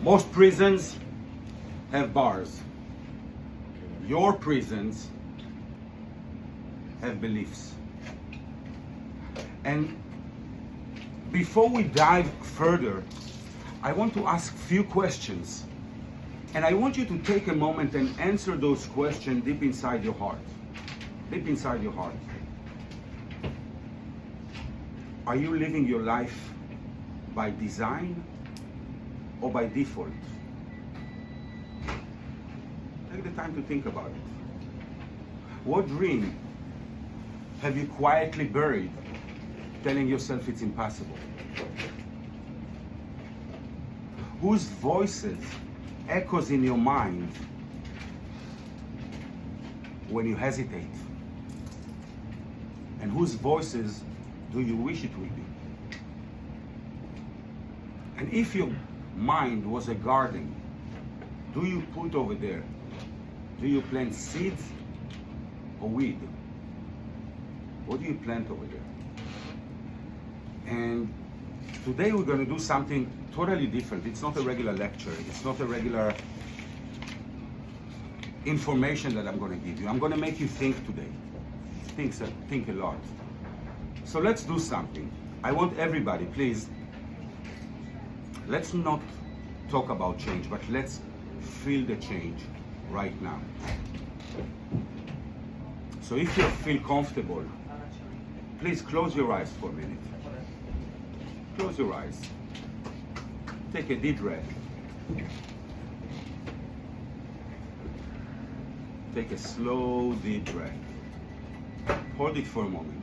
Most prisons have bars. Your prisons have beliefs. And before we dive further, I want to ask a few questions. And I want you to take a moment and answer those questions deep inside your heart. Deep inside your heart. Are you living your life by design or by default? Take the time to think about it. What dream have you quietly buried, telling yourself it's impossible? Whose voices echoes in your mind when you hesitate? And whose voices do you wish it would be? And if your mind was a garden, do you put over there? Do you plant seeds or weed? What do you plant over there? And today we're going to do something totally different. It's not a regular lecture. It's not a regular information that I'm going to give you. I'm going to make you think today. Think a lot. So let's do something. I want everybody, please, let's not talk about change, but let's feel the change right now. So if you feel comfortable, please close your eyes for a minute. Close your eyes. Take a deep breath. Take a slow, deep breath. Hold it for a moment.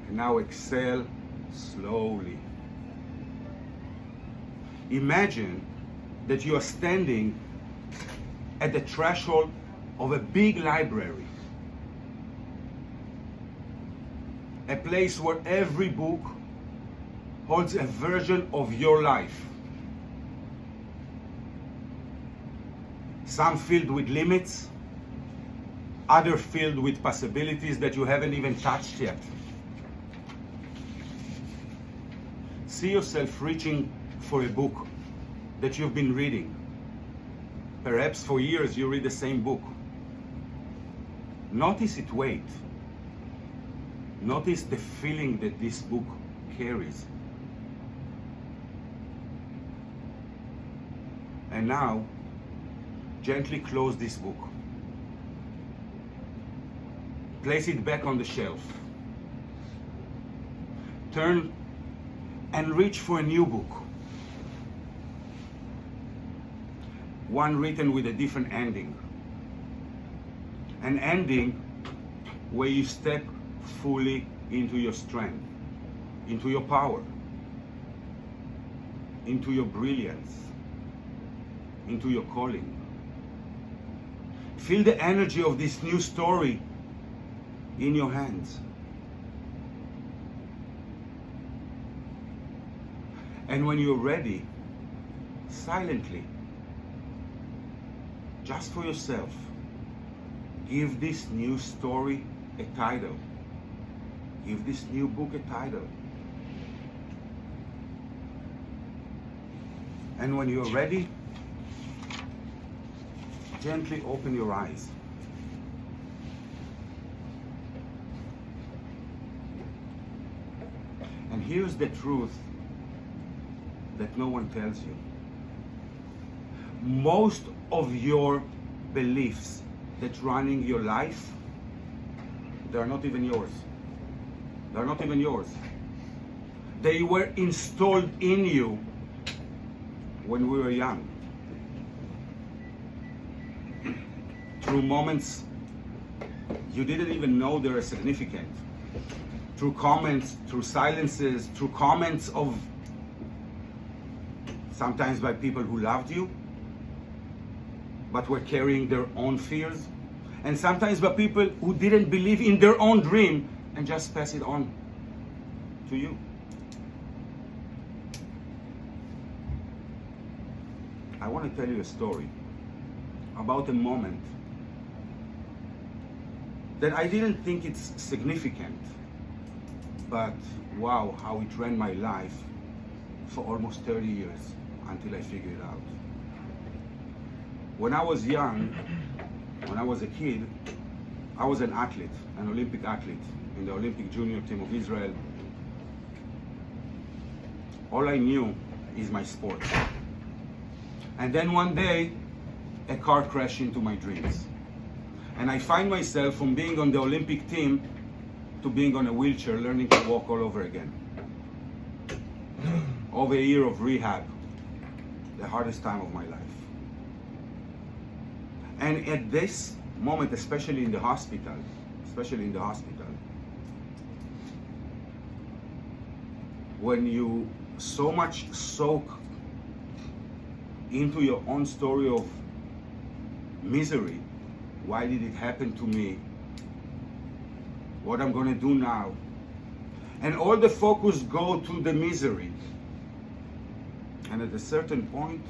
And now exhale slowly. Imagine that you are standing at the threshold of a big library. A place where every book holds a version of your life. Some filled with limits, other filled with possibilities that you haven't even touched yet. See yourself reaching for a book that you've been reading. Perhaps for years you read the same book. Notice its weight. Notice the feeling that this book carries. And now, gently close this book. Place it back on the shelf. Turn and reach for a new book. One written with a different ending. An ending where you step fully into your strength, into your power, into your brilliance, into your calling. Feel the energy of this new story in your hands. And when you're ready, silently, just for yourself, give this new story a title. Give this new book a title. And when you're ready, gently open your eyes. And here's the truth that no one tells you. Most of your beliefs that running your life, they are not even yours. They are not even yours. They were installed in you when we were young. Through moments you didn't even know they were significant. Through comments, through silences, through comments of sometimes by people who loved you, but were carrying their own fears. And sometimes by people who didn't believe in their own dream and just pass it on to you. I want to tell you a story about a moment that I didn't think it's significant, but wow, how it ran my life for almost 30 years. until I figured it out. When I was young, when I was a kid, I was an athlete, an Olympic athlete in the Olympic junior team of Israel. All I knew is my sport. And then one day, a car crashed into my dreams. And I find myself from being on the Olympic team to being on a wheelchair, learning to walk all over again. Over a year of rehab, the hardest time of my life. And at this moment, especially in the hospital, when you so much soak into your own story of misery, why did it happen to me? What I'm gonna do now? And all the focus go to the misery. And at a certain point,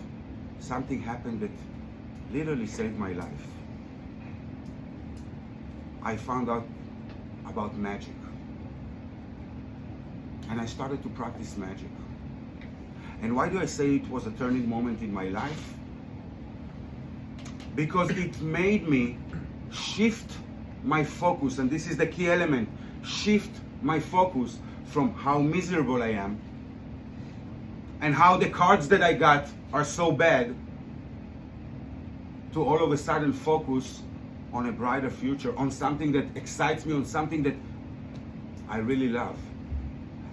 something happened that literally saved my life. I found out about magic. And I started to practice magic. And why do I say it was a turning moment in my life? Because it made me shift my focus, and this is the key element, shift my focus from how miserable I am and how the cards that I got are so bad, to all of a sudden focus on a brighter future, on something that excites me, on something that I really love.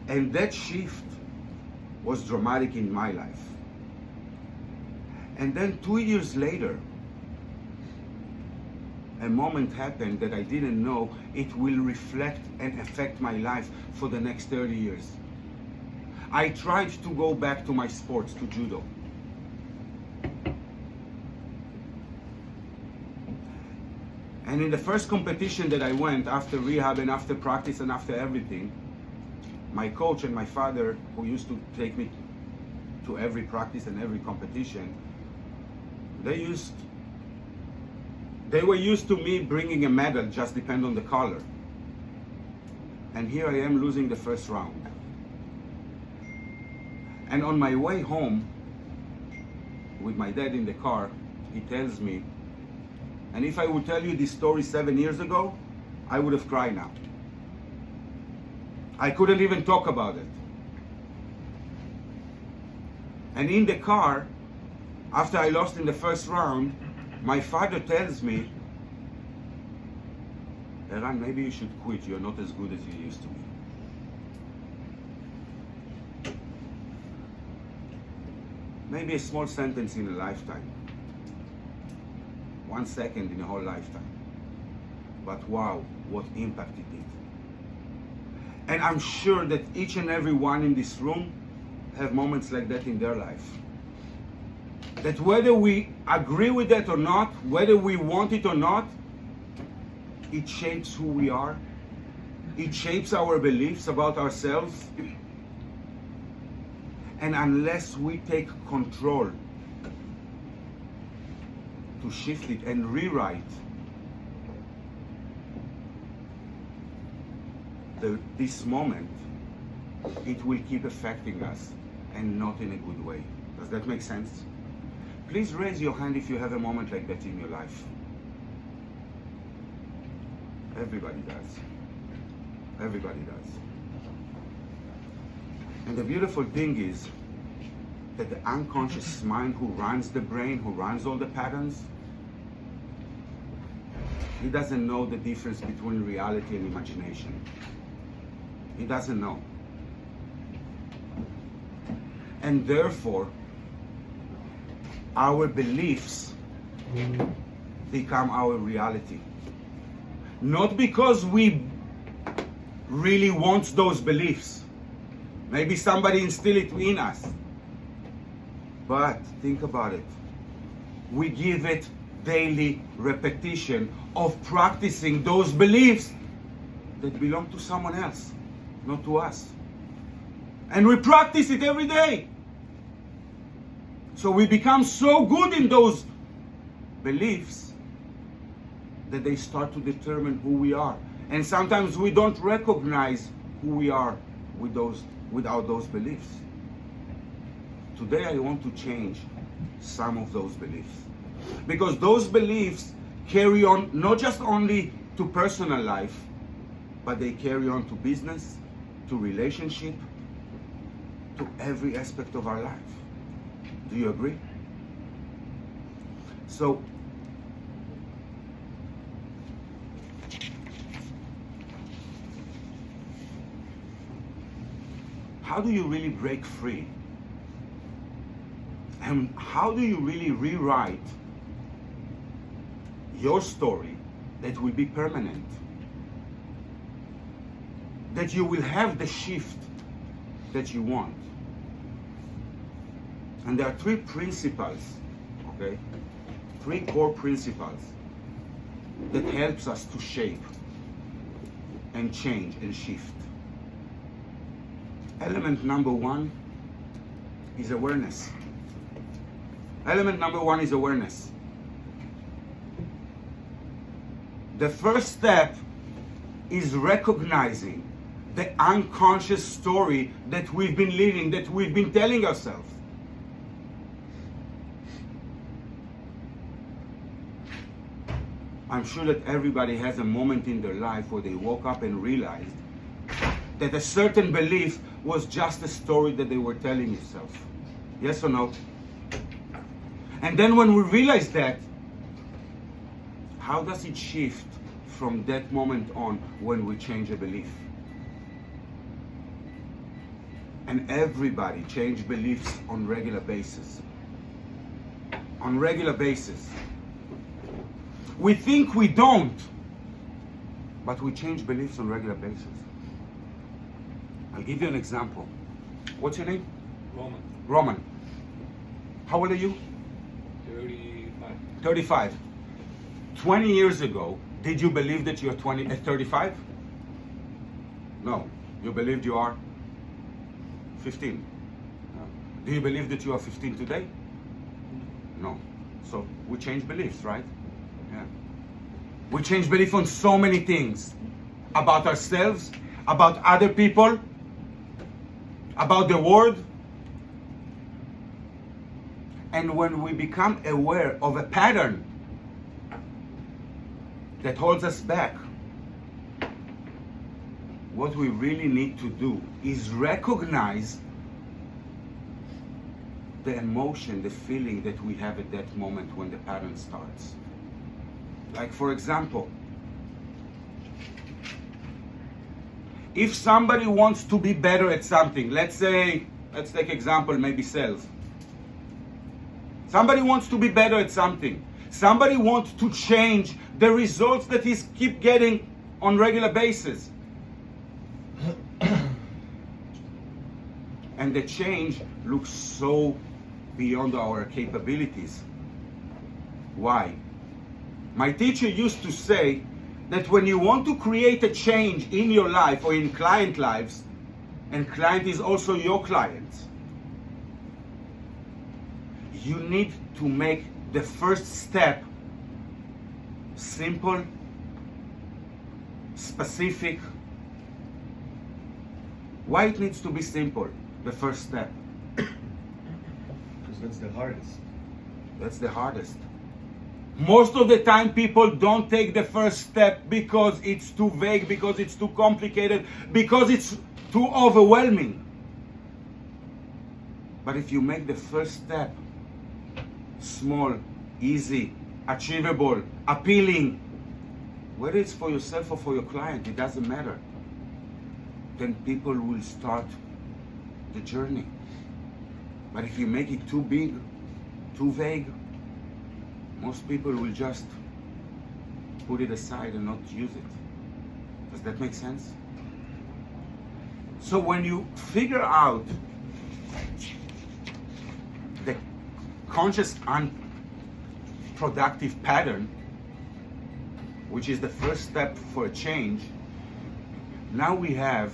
And that shift was dramatic in my life. And then 2 years later, a moment happened that I didn't know it will reflect and affect my life for the next 30 years. I tried to go back to my sports, to judo. And in the first competition that I went, after rehab and after practice and after everything, my coach and my father, who used to take me to every practice and every competition, they were used to me bringing a medal, just depend on the color. And here I am losing the first round. And on my way home, with my dad in the car, he tells me, and if I would tell you this story 7 years ago, I would have cried now. I couldn't even talk about it. And in the car, after I lost in the first round, my father tells me, Eran, maybe you should quit. You're not as good as you used to be. Maybe a small sentence in a lifetime. 1 second in a whole lifetime. But wow, what impact it did. And I'm sure that each and every one in this room have moments like that in their life. That whether we agree with that or not, whether we want it or not, it shapes who we are. It shapes our beliefs about ourselves. And unless we take control to shift it and rewrite this moment, it will keep affecting us, and not in a good way. Does that make sense? Please raise your hand if you have a moment like that in your life. Everybody does. Everybody does. And the beautiful thing is that the unconscious mind who runs the brain, who runs all the patterns, he doesn't know the difference between reality and imagination. He doesn't know. And therefore, our beliefs become our reality. Not because we really want those beliefs. Maybe somebody instilled it in us. But think about it. We give it daily repetition of practicing those beliefs that belong to someone else, not to us. And we practice it every day. So we become so good in those beliefs that they start to determine who we are. And sometimes we don't recognize who we are without those beliefs. Today I want to change some of those beliefs. Because those beliefs carry on not just only to personal life, but they carry on to business, to relationship, to every aspect of our life. Do you agree? So, how do you really break free? And how do you really rewrite your story that will be permanent? That you will have the shift that you want. And there are three principles, okay? Three core principles that helps us to shape and change and shift. Element number one is awareness. Element number one is awareness. The first step is recognizing the unconscious story that we've been living, that we've been telling ourselves. I'm sure that everybody has a moment in their life where they woke up and realized that a certain belief was just a story that they were telling themselves. Yes or no? And then when we realize that, how does it shift from that moment on when we change a belief? And everybody change beliefs on regular basis. On regular basis. We think we don't, but we change beliefs on regular basis. I'll give you an example. What's your name? Roman. Roman. How old are you? 35. 35. 20 years ago, did you believe that you're 35? No. You believed you are 15. Do you believe that you are 15 today? No. So we change beliefs, right? Yeah. We change belief on so many things. About ourselves, about other people, about the world. And when we become aware of a pattern that holds us back, what we really need to do is recognize the emotion, the feeling that we have at that moment when the pattern starts. Like, for example, if somebody wants to be better at something, let's take example, maybe sales. Somebody wants to be better at something. Somebody wants to change the results that he's keep getting on regular basis. And the change looks so beyond our capabilities. Why? My teacher used to say that when you want to create a change in your life or in client lives, and client is also your client, you need to make the first step simple, specific. Why it needs to be simple, the first step? Because that's the hardest. That's the hardest. Most of the time people don't take the first step because it's too vague, because it's too complicated, because it's too overwhelming. But if you make the first step small, easy, achievable, appealing, whether it's for yourself or for your client, it doesn't matter, then people will start the journey. But if you make it too big, too vague, most people will just put it aside and not use it. Does that make sense? So when you figure out the conscious unproductive pattern, which is the first step for a change, now we have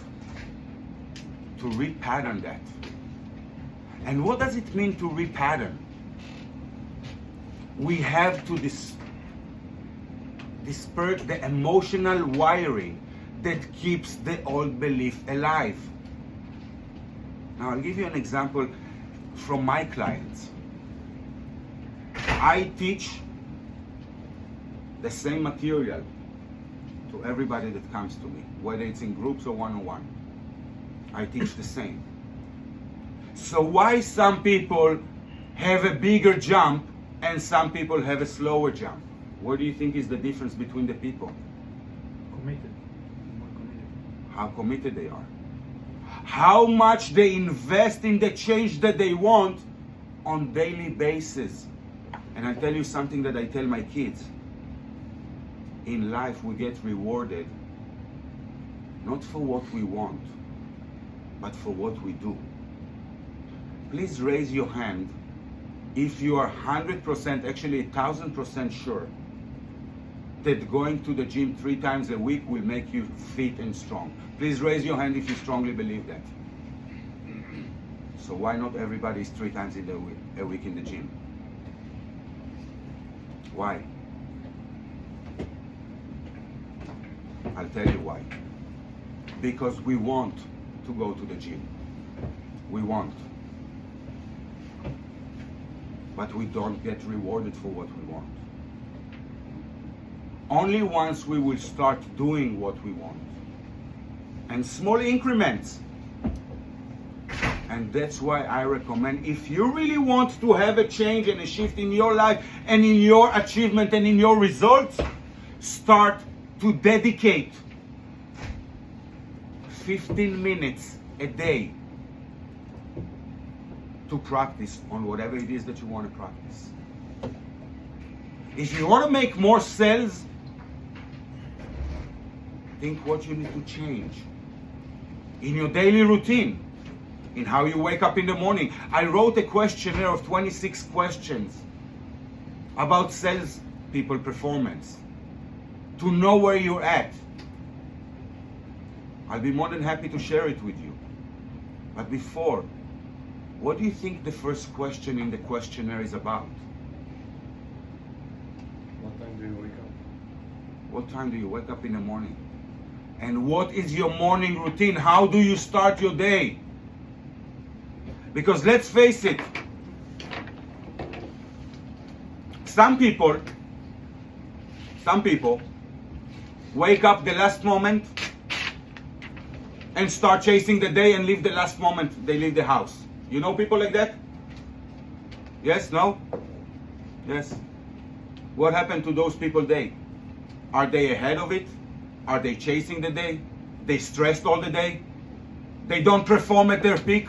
to repattern that. And what does it mean to repattern? We have to disperse the emotional wiring that keeps the old belief alive. Now I'll give you an example. from my clients. I teach the same material to everybody that comes to me, whether it's in groups or one-on-one. I teach the same. So why some people have a bigger jump and some people have a slower jump? What do you think is the difference between the people? Committed. More committed. How committed they are. How much they invest in the change that they want on daily basis. And I tell you something that I tell my kids. In life we get rewarded not for what we want, but for what we do. Please raise your hand if you are 100%, actually 1000% sure that going to the gym 3 times a week will make you fit and strong. Please raise your hand if you strongly believe that. So why not everybody is 3 times a week in the gym? Why? I'll tell you why. Because we want to go to the gym. We want. But we don't get rewarded for what we want. Only once we will start doing what we want. And small increments. And that's why I recommend, if you really want to have a change and a shift in your life and in your achievement and in your results, start to dedicate 15 minutes a day to practice on whatever it is that you want to practice. If you want to make more sales, think what you need to change in your daily routine, in how you wake up in the morning. I wrote a questionnaire of 26 questions about sales people performance to know where you're at. I'll be more than happy to share it with you. But before, what do you think the first question in the questionnaire is about? What time do you wake up? What time do you wake up in the morning? And what is your morning routine? How do you start your day? Because let's face it, some people wake up the last moment and start chasing the day and leave the last moment they leave the house. You know people like that? Yes? No? Yes. What happened to those people day? Are they ahead of it? Are they chasing the day? They stressed all the day? They don't perform at their peak?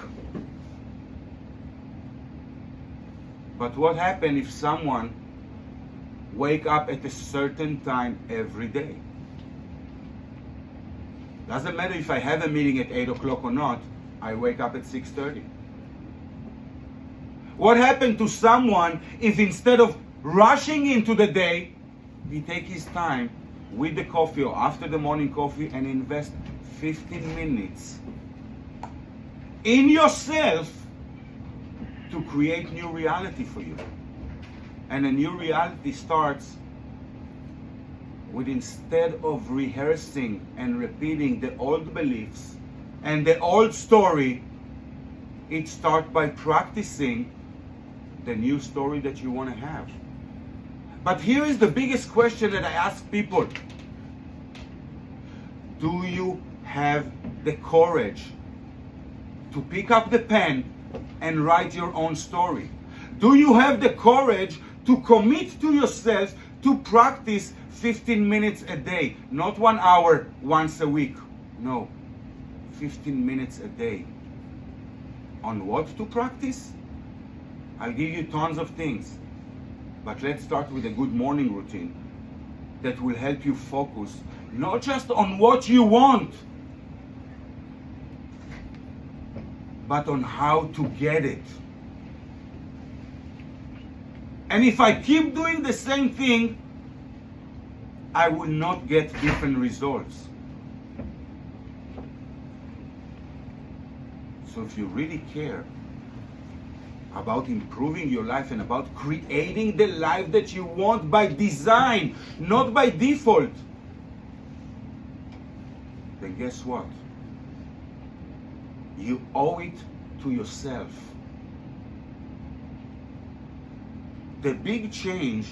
But what happens if someone wake up at a certain time every day? Doesn't matter if I have a meeting at 8 o'clock or not, I wake up at 6:30. What happened to someone if instead of rushing into the day, he take his time with the coffee or after the morning coffee and invest 15 minutes in yourself to create new reality for you? And a new reality starts with, instead of rehearsing and repeating the old beliefs and the old story, it starts by practicing the new story that you want to have. But here is the biggest question that I ask people. Do you have the courage to pick up the pen and write your own story? Do you have the courage to commit to yourself to practice 15 minutes a day? Not 1 hour once a week. No, 15 minutes a day. On what to practice? I'll give you tons of things. But let's start with a good morning routine that will help you focus not just on what you want, but on how to get it. And if I keep doing the same thing, I will not get different results. So if you really care about improving your life and about creating the life that you want by design, not by default, then guess what? You owe it to yourself the big change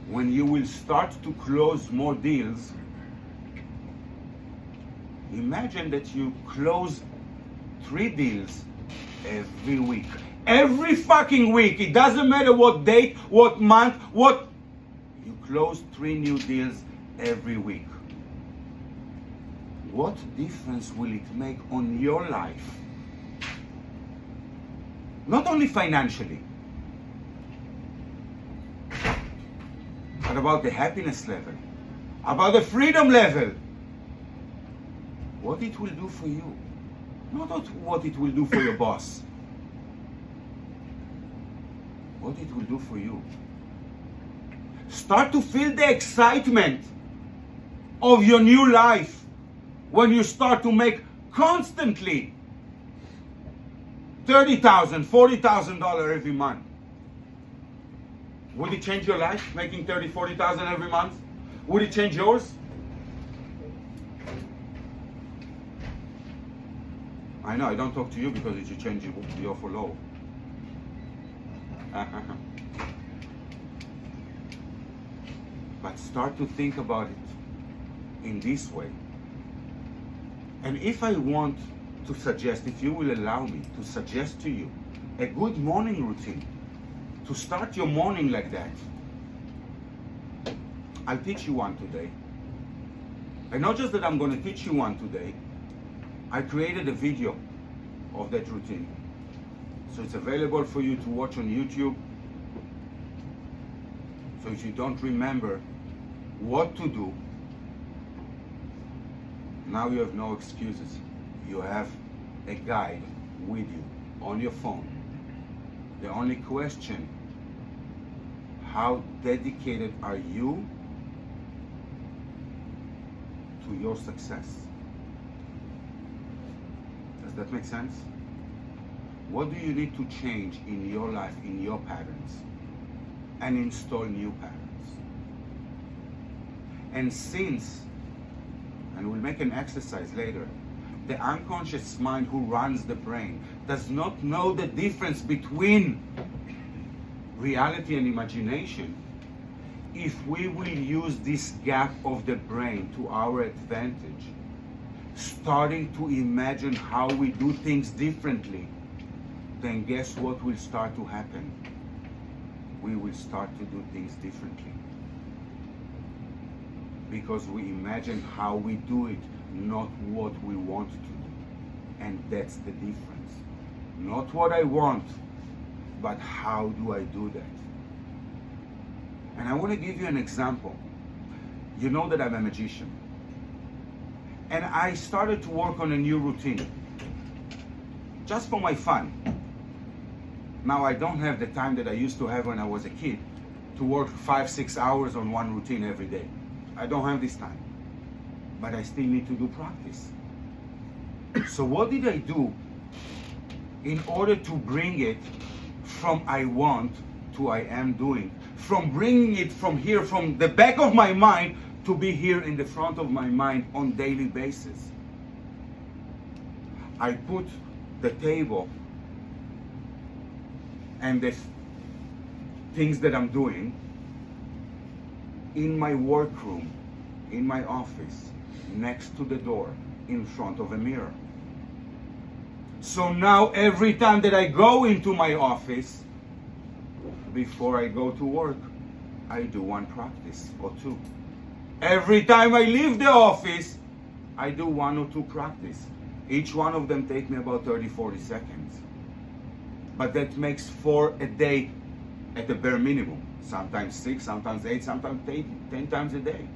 when you will start to close more deals. Imagine that you close 3 deals every week. Every fucking week. It doesn't matter what date, what month, what. You close 3 new deals every week. What difference will it make on your life? Not only financially, but about the happiness level, about the freedom level. What it will do for you, not what it will do for your boss. What it will do for you. Start to feel the excitement of your new life when you start to make constantly $30,000, $40,000 every month. Would it change your life, making $30,000, $40,000 every month? Would it change yours? I know, I don't talk to you because it should change the offer low. But start to think about it in this way. And if I want to suggest, if you will allow me to suggest to you a good morning routine, to start your morning like that, I'll teach you one today. And not just that I'm going to teach you one today, I created a video of that routine. So it's available for you to watch on YouTube. So if you don't remember what to do, now you have no excuses. You have a guide with you on your phone. The only question, how dedicated are you to your success? Does that make sense? What do you need to change in your life, in your patterns, and install new patterns? And since, and we'll make an exercise later, the unconscious mind who runs the brain does not know the difference between reality and imagination, if we will use this gap of the brain to our advantage, starting to imagine how we do things differently, then guess what will start to happen? We will start to do things differently. Because we imagine how we do it, not what we want to do. And that's the difference. Not what I want, but how do I do that? And I want to give you an example. You know that I'm a magician. And I started to work on a new routine, just for my fun. Now I don't have the time that I used to have when I was a kid to work 5-6 hours on one routine every day. I don't have this time, but I still need to do practice. So what did I do in order to bring it from I want to I am doing? From bringing it from here, from the back of my mind, to be here in the front of my mind on daily basis. I put the table and the things that I'm doing in my workroom, in my office, next to the door, in front of a mirror. So now every time that I go into my office, before I go to work, I do one practice or two. Every time I leave the office, I do 1 or 2 practice. Each one of them take me about 30-40 seconds. But that makes 4 a day at the bare minimum. Sometimes 6, sometimes 8, sometimes 10 times a day.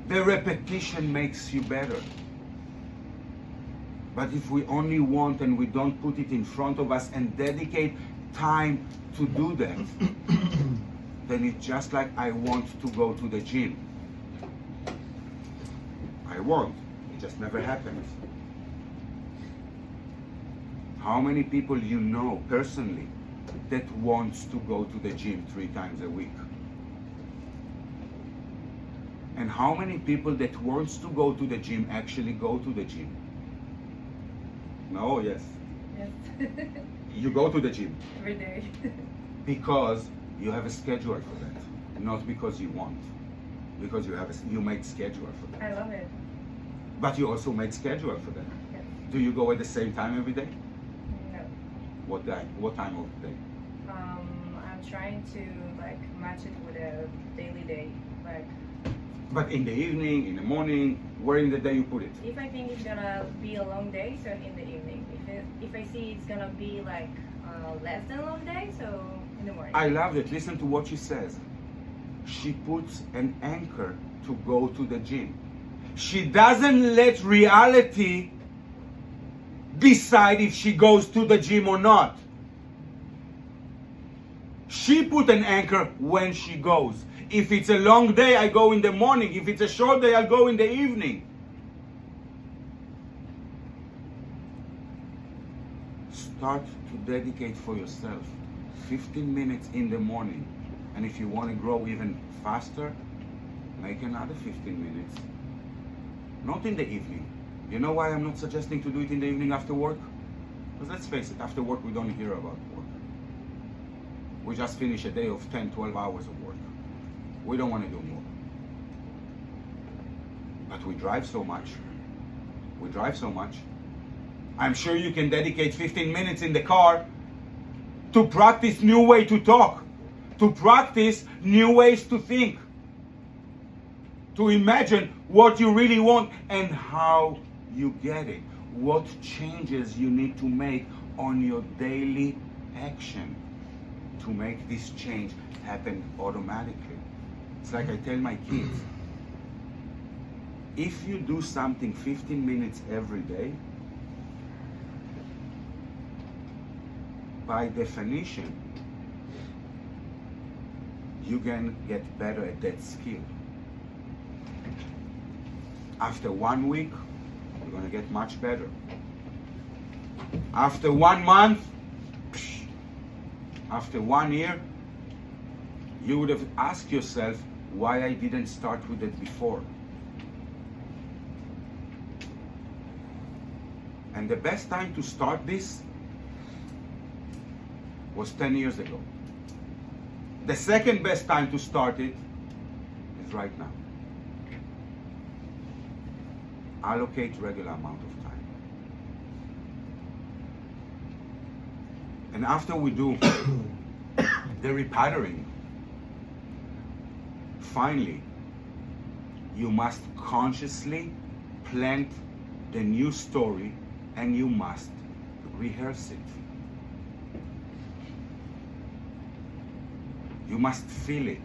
The repetition makes you better. But if we only want and we don't put it in front of us and dedicate time to do that, then it's just like I want to go to the gym. I want. It just never happens. How many people you know personally that wants to go to the gym 3 times a week? And how many people that wants to go to the gym actually go to the gym? No, yes. Yes. You go to the gym. Every day. because you have a schedule for that, not because you want. Because you make schedule for that. I love it. But you also make schedule for that. Yes. Do you go at the same time every day? No. What day? What time of the day? I'm trying to like match it with a daily day. Like But in the evening, in the morning, where in the day you put it? if I think it's gonna be a long day, so in the evening. If I see it's gonna be like less than a long day, so in the morning. I love it. Listen to what she says. She puts an anchor to go to the gym. She doesn't let reality decide if she goes to the gym or not. She put an anchor when she goes. If it's a long day, I go in the morning. If it's a short day, I'll go in the evening. Start to dedicate for yourself 15 minutes in the morning. And if you want to grow even faster, make another 15 minutes. Not in the evening. You know why I'm not suggesting to do it in the evening after work? Because let's face it, after work we don't hear about work. We just finish a day of 10, 12 hours of work. We don't want to do more. But we drive so much. We drive so much. I'm sure you can dedicate 15 minutes in the car to practice new way to talk, to practice new ways to think, to imagine what you really want and how you get it, what changes you need to make on your daily action to make this change happen automatically. It's like I tell my kids, if you do something 15 minutes every day, by definition, you can get better at that skill. After 1 week, you're going to get much better. After 1 month, after 1 year, you would have asked yourself why I didn't start with it before. And the best time to start this was 10 years ago. The second best time to start it is right now. Allocate regular amount of time. And after we do the repattering, finally, you must consciously plant the new story and you must rehearse it. You must feel it.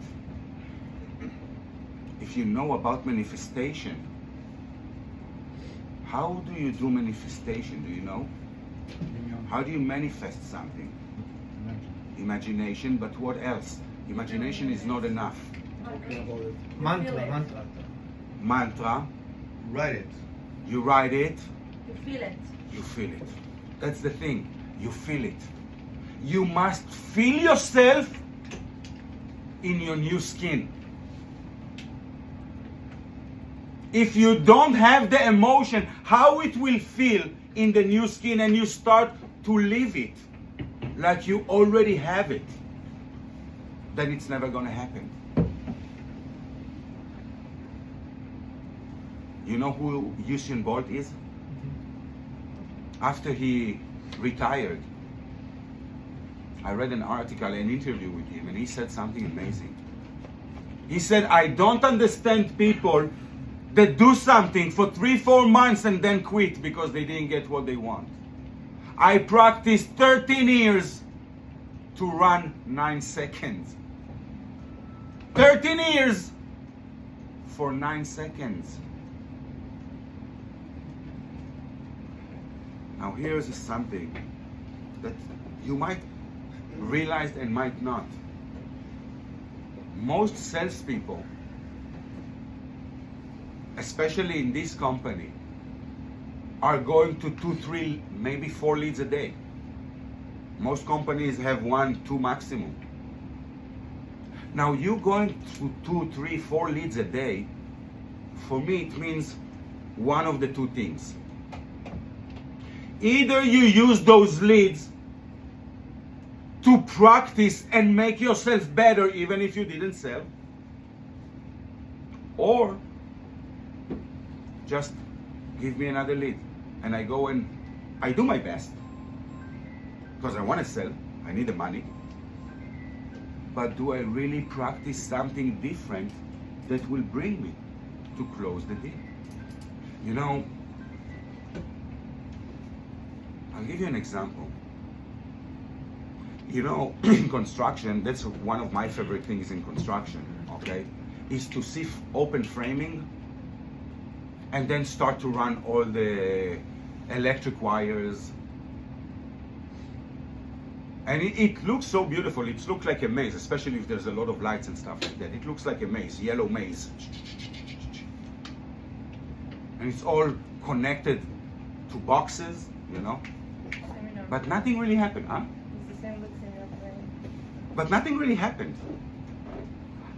If you know about manifestation, how do you do manifestation? Do you know? How do you manifest something? Imagination, but what else? Imagination is not enough. Talking about it. Feel it. Mantra, Write it. you write it, You feel it. you feel it. That's the thing. You feel it. You must feel yourself in your new skin. If you don't have the emotion, how it will feel in the new skin and you start to live it like you already have it, then it's never going to happen. You know who Usain Bolt is? After he retired, I read an article, an interview with him, and he said something amazing. He said, I don't understand people that do something for 3-4 months and then quit because they didn't get what they want. I practiced 13 years to run 9 seconds. 13 years for 9 seconds. Now here's something that you might realize and might not. Most salespeople, especially in this company, are going to 2, 3, maybe 4 leads a day. Most companies have 1, 2 maximum. Now you going to 2, 3, 4 leads a day, for me it means one of the two things. Either you use those leads to practice and make yourself better even if you didn't sell, or just give me another lead and I go and I do my best because I want to sell, I need the money, but do I really practice something different that will bring me to close the deal? You know, I'll give you an example. You know, in construction, that's one of my favorite things in construction, okay, is to see open framing and then start to run all the electric wires. And it looks so beautiful. It looks like a maze, especially if there's a lot of lights and stuff like that. It looks like a maze, yellow maze. And it's all connected to boxes, you know. Seminar. But nothing really happened, huh? It's the same with seminar planning. But nothing really happened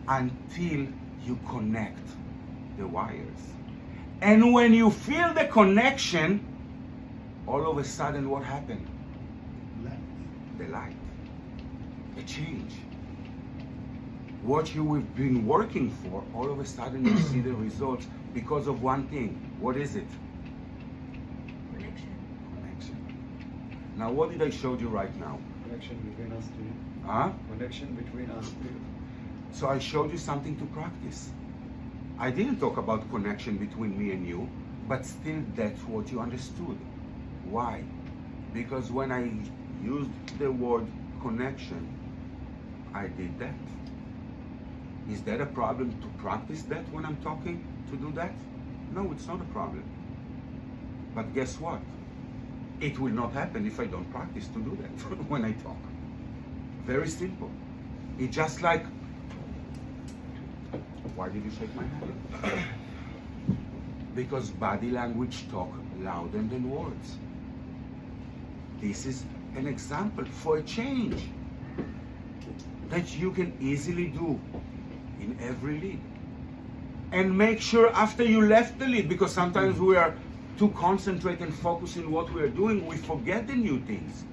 until you connect the wires. And when you feel the connection, all of a sudden what happened? The light. A change. What you have been working for, all of a sudden you see the results because of one thing. What is it? Connection. Connection. Now what did I show you right now? Connection between us two. Huh? Connection between us two. So I showed you something to practice. I didn't talk about connection between me and you, but still that's what you understood. Why? Because when I used the word connection, I did that. Is that a problem to practice that when I'm talking, to do that? No, it's not a problem. But guess what? It will not happen if I don't practice to do that when I talk. Very simple. It's just like, why did you shake my hand? Because body language talk louder than words. This is an example for a change that you can easily do in every lead. And make sure after you left the lead, because sometimes we are too concentrated and focused in what we are doing, we forget the new things.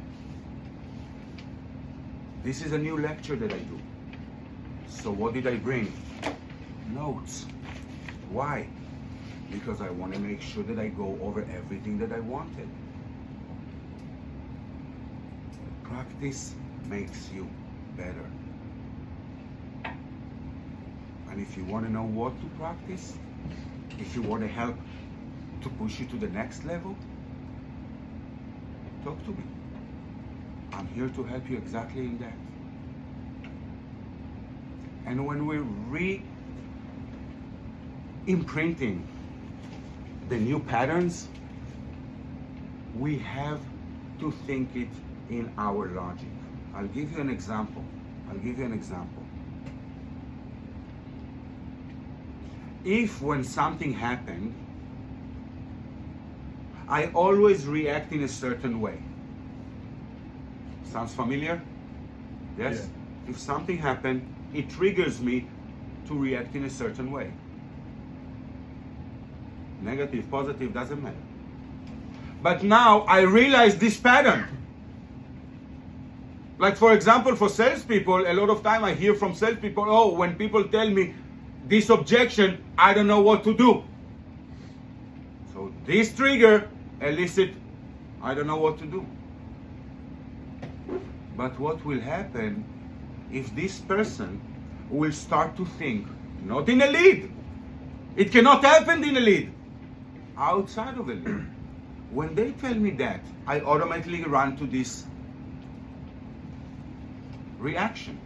This is a new lecture that I do. So what did I bring? Notes. Why? Because I want to make sure that I go over everything that I wanted. Practice makes you better. And if you want to know what to practice, if you want to help to push you to the next level, talk to me. I'm here to help you exactly in that. And when we're re-imprinting the new patterns, we have to think it in our logic. I'll give you an example. If when something happened, I always react in a certain way. Sounds familiar? Yes? Yeah. If something happened, it triggers me to react in a certain way. Negative, positive, doesn't matter. But now I realize this pattern. Like for example, for salespeople, a lot of time I hear from salespeople, oh, when people tell me this objection, I don't know what to do. So this trigger elicit, I don't know what to do. But what will happen if this person will start to think, not in a lead, it cannot happen in a lead, outside of a lead. When they tell me that, I automatically run to this reaction.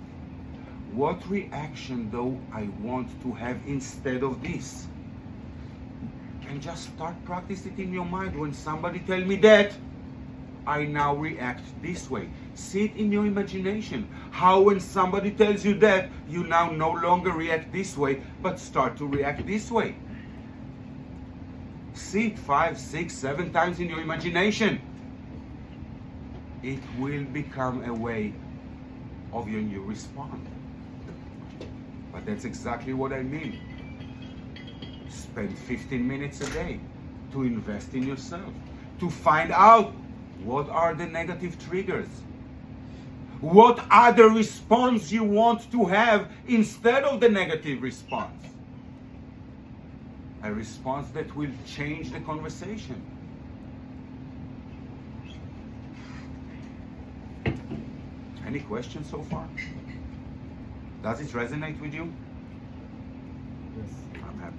What reaction though I want to have instead of this? And just start practice it in your mind. When somebody tell me that, I now react this way. See it in your imagination. How when somebody tells you that, you now no longer react this way, but start to react this way. See it 5, 6, 7 times in your imagination. It will become a way of your new response. But that's exactly what I mean. Spend 15 minutes a day to invest in yourself, to find out what are the negative triggers. what other response you want to have instead of the negative response. A response that will change the conversation. Any questions so far? Does it resonate with you? Yes. I'm happy.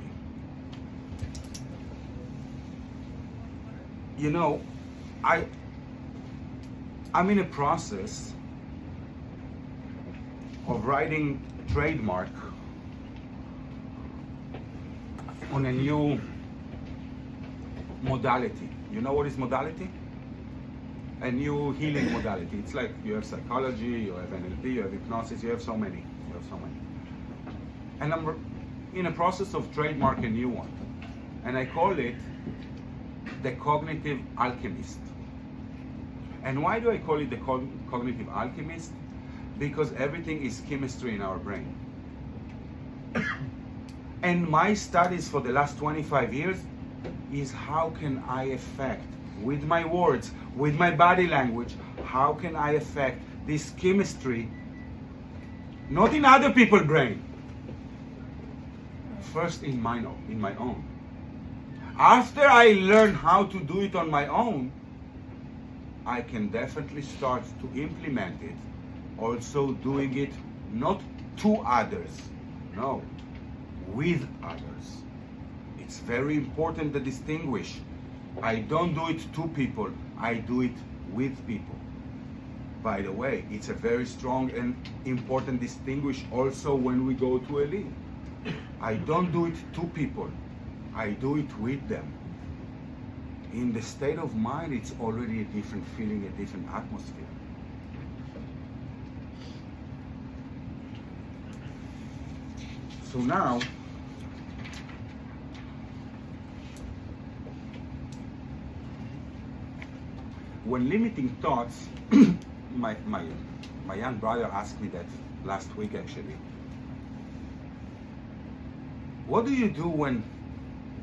You know, I'm in a process of writing trademark on a new modality. You know what is modality? A new healing modality. It's like you have psychology, you have NLP, you have hypnosis, you have so many. And I'm in a process of trademark a new one. And I call it the Cognitive Alchemist. And why do I call it the Cognitive Alchemist? Because everything is chemistry in our brain. And my studies for the last 25 years is how can I affect, with my words, with my body language, how can I affect this chemistry, not in other people's brain, first in my own. After I learn how to do it on my own, I can definitely start to implement it, also doing it not to others, no, with others. It's very important to distinguish. I don't do it to people, I do it with people. By the way, it's a very strong and important distinguish also when we go to a lead. I don't do it to people, I do it with them. In the state of mind, it's already a different feeling, a different atmosphere. So now, when limiting thoughts, my young brother asked me that last week actually. What do you do when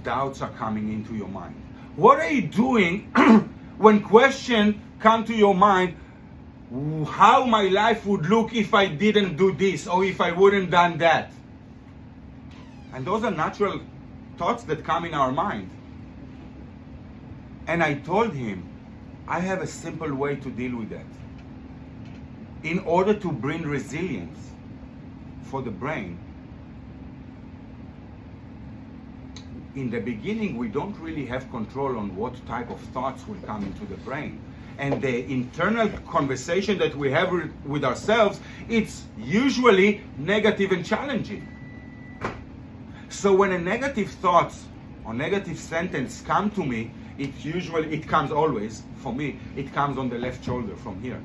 doubts are coming into your mind? What are you doing when questions come to your mind? How my life would look if I didn't do this or if I wouldn't done that? And those are natural thoughts that come in our mind. And I told him, I have a simple way to deal with that. In order to bring resilience for the brain, in the beginning, we don't really have control on what type of thoughts will come into the brain. And the internal conversation that we have with ourselves, it's usually negative and challenging. So when a negative thought or negative sentence come to me, it comes always, for me, it comes on the left shoulder from here.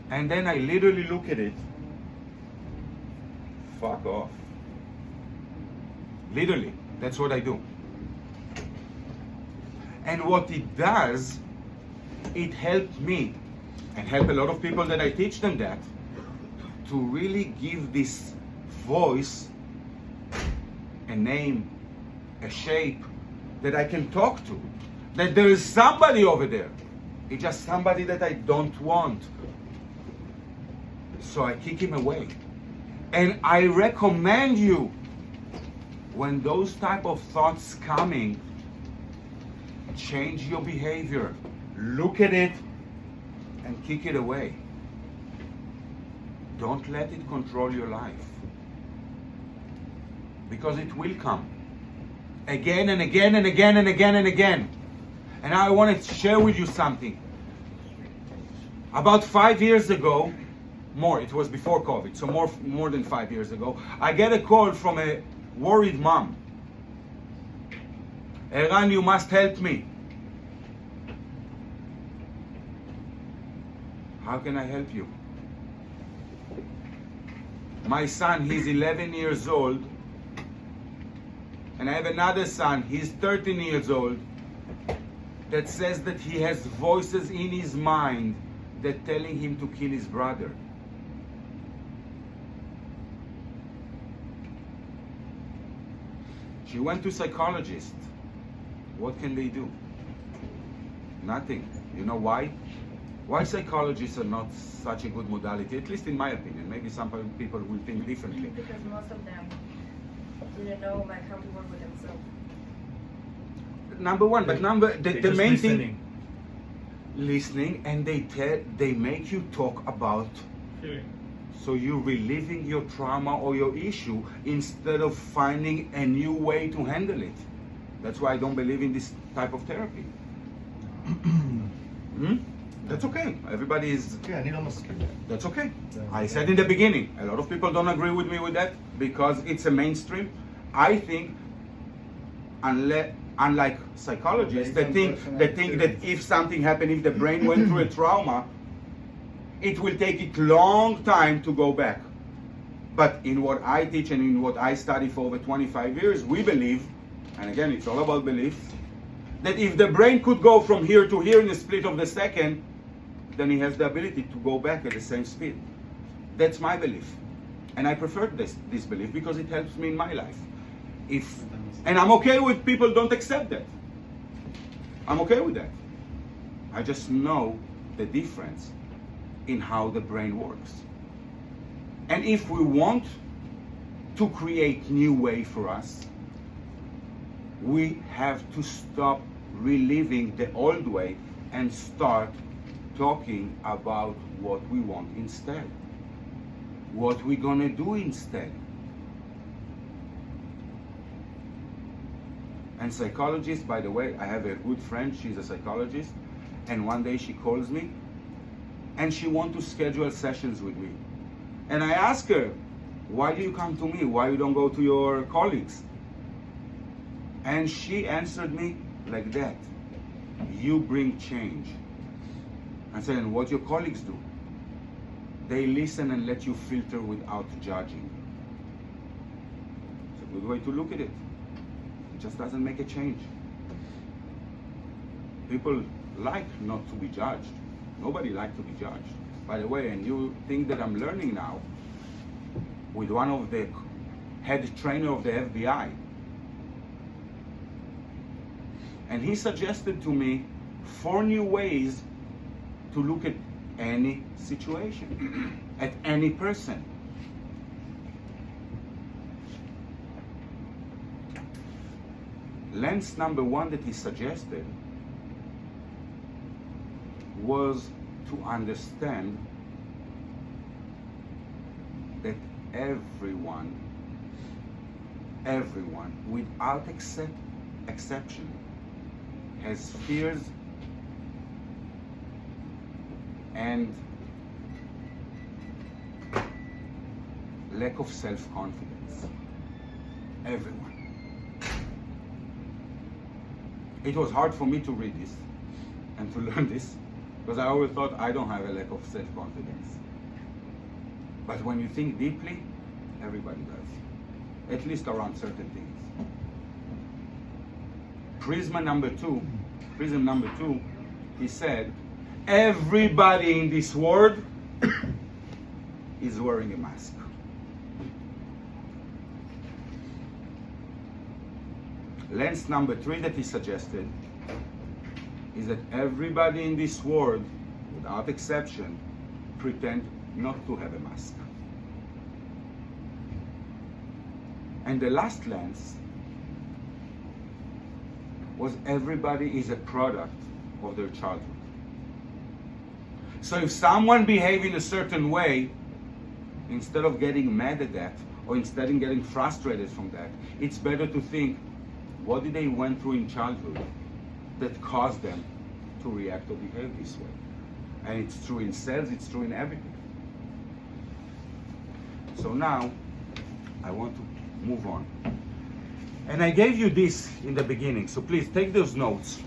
And then I literally look at it, fuck off. Literally, that's what I do. And what it does, it helped me, and help a lot of people that I teach them that, to really give this voice a name, a shape, that I can talk to. That there is somebody over there. It's just somebody that I don't want. So I kick him away. And I recommend you, when those type of thoughts coming, change your behavior. Look at it and kick it away. Don't let it control your life. Because it will come. Again and again and again and again and again. And I want to share with you something. About 5 years ago, more, it was before COVID, so more than 5 years ago, I get a call from a worried mom. Eran, you must help me. How can I help you? My son, he's 11 years old. And I have another son, he's 13 years old, that says that he has voices in his mind that telling him to kill his brother. She went to psychologist. What can they do? Nothing. You know why? Why psychologists are not such a good modality, at least in my opinion. Maybe some people will think differently. Because most of them didn't know like how to work with themselves. Number one, but the just main listening. thing, listening, and they make you talk about, so you're reliving your trauma or your issue instead of finding a new way to handle it. That's why I don't believe in this type of therapy. That's okay. Everybody is. כן, אני לא מסכים. That's okay. Yeah. I said in the beginning, a lot of people don't agree with me with that because it's a mainstream. I think, unlike psychologists, they think that if something happened, if the brain went through a trauma, it will take it long time to go back. But in what I teach and in what I study for over 25 years, we believe, and again, it's all about belief, that if the brain could go from here to here in a split of the second, then he has the ability to go back at the same speed. That's my belief. And I prefer this belief because it helps me in my life. And I'm okay with people don't accept that. I'm okay with that. I just know the difference in how the brain works. And if we want to create new way for us, we have to stop reliving the old way and start talking about what we want instead. What we're gonna do instead. And psychologists, by the way, I have a good friend, she's a psychologist, and one day she calls me and she wants to schedule sessions with me. And I ask her, why do you come to me? Why you don't go to your colleagues? And she answered me like that. You bring change. I said, and what your colleagues do? They listen and let you filter without judging. It's a good way to look at it. It just doesn't make a change. People like not to be judged. Nobody likes to be judged. By the way, a new thing that I'm learning now with one of the head trainer of the FBI. And he suggested to me 4 new ways to look at any situation, at any person. Lens number 1 that he suggested was to understand that everyone, without exception, has fears and lack of self-confidence. Everyone. It was hard for me to read this and to learn this because I always thought I don't have a lack of self-confidence. But when you think deeply, everybody does, at least around certain things. Prism number two, he said, everybody in this world is wearing a mask. Lens number 3 that he suggested is that everybody in this world, without exception, pretend not to have a mask. And the last lens was everybody is a product of their childhood. So if someone behaves in a certain way, instead of getting mad at that, or instead of getting frustrated from that, it's better to think, what did they went through in childhood that caused them to react or behave this way? And it's true in sales, it's true in everything. So now, I want to move on. And I gave you this in the beginning, so please take those notes.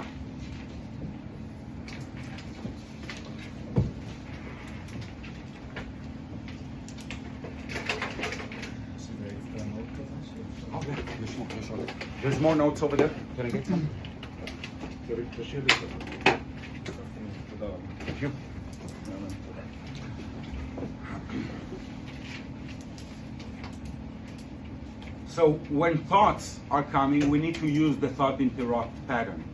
Okay, there's more notes over there. Can I get some? Thank you. So when thoughts are coming, we need to use the thought interrupt pattern.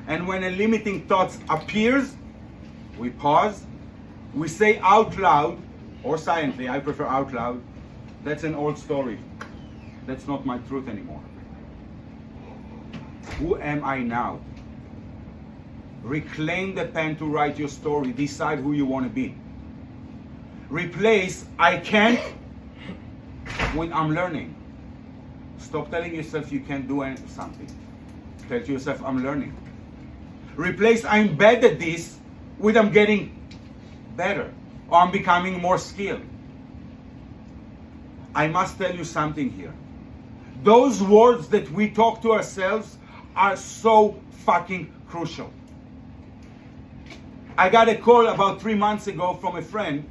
And when a limiting thought appears, we pause we say out loud, or silently, I prefer out loud, that's an old story. That's not my truth anymore. Who am I now? Reclaim the pen to write your story. Decide who you want to be. Replace I can't with I'm learning. Stop telling yourself you can't do something. Tell to yourself I'm learning. Replace I'm bad at this with I'm getting better or I'm becoming more skilled. I must tell you something here. Those words that we talk to ourselves are so fucking crucial. I got a call about 3 months ago from a friend.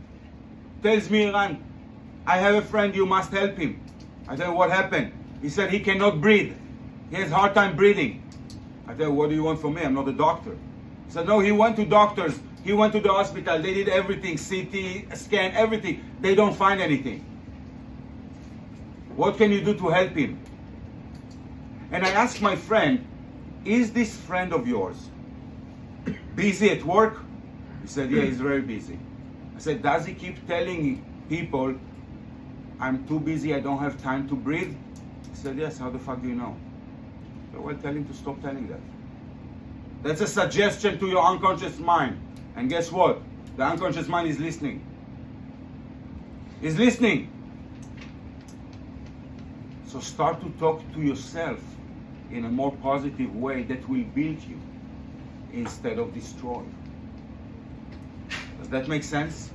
Tells me, Iran, I have a friend, you must help him. I tell him, what happened? He said he cannot breathe. He has a hard time breathing. I tell him, what do you want from me? I'm not a doctor. He said, no, he went to doctors. He went to the hospital. They did everything, CT, scan, everything. They don't find anything. What can you do to help him? And I asked my friend, is this friend of yours busy at work? He said, yeah, he's very busy. I said, does he keep telling people, I'm too busy, I don't have time to breathe? He said, yes, how the fuck do you know? So, well, tell him to stop telling that. That's a suggestion to your unconscious mind. And guess what? The unconscious mind is listening. Is listening. So start to talk to yourself in a more positive way that will build you instead of destroy. Does that make sense?